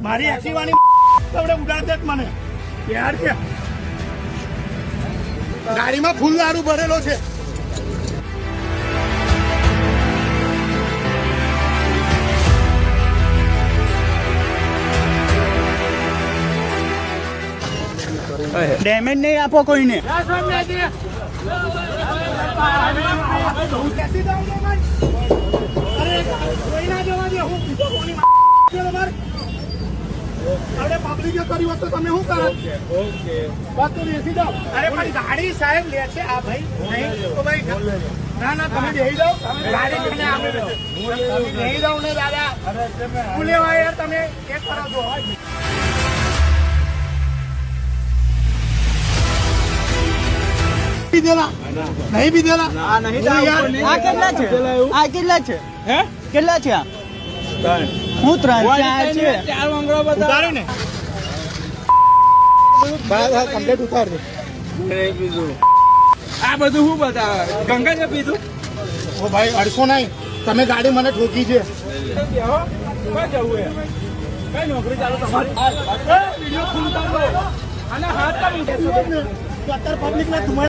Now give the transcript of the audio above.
મારી એક્ટિવાની તમને ઉડાડશે જ મને યાર કે ગાડીમાં ફૂલ દારૂ ભરેલો છે. ડેમેજ નહીં આપો કોઈને. પબ્લિકે કર્યું હોત તો તમે શું કરો? બસ તો બેસી જાઓ. અરે પણ ગાડી સાહેબ લે છે આ ભાઈ નહીં તો ભાઈ ના ના તમે બેસી જાઓ. ગાડી તમને આપી દો. તમે બેસી જાઓ ને દાદા. શું લેવા યાર તમે એક કરો છો? નહીં પીધેલા. આ કેટલા છે? આ કેટલા છે? હે કેટલા છે? હું 3 4 છે. 4 મંગળો બતાવો ને. કમ્પ્લીટ ઉતાર દે. નહીં પીધું. આ બધું શું બતાવે? ગંગા છે પીધું? ઓ ભાઈ 800 નહીં. તમે ગાડી મને ઠોકી છે. ક્યાં જવું એ? કઈ નોકરી ચાલુ તમારી? વિડિયો ફૂલ ઉતાર દો. અને હાથ કાઢી દેશો. અત્યારે પબ્લિક ને ધુમાડે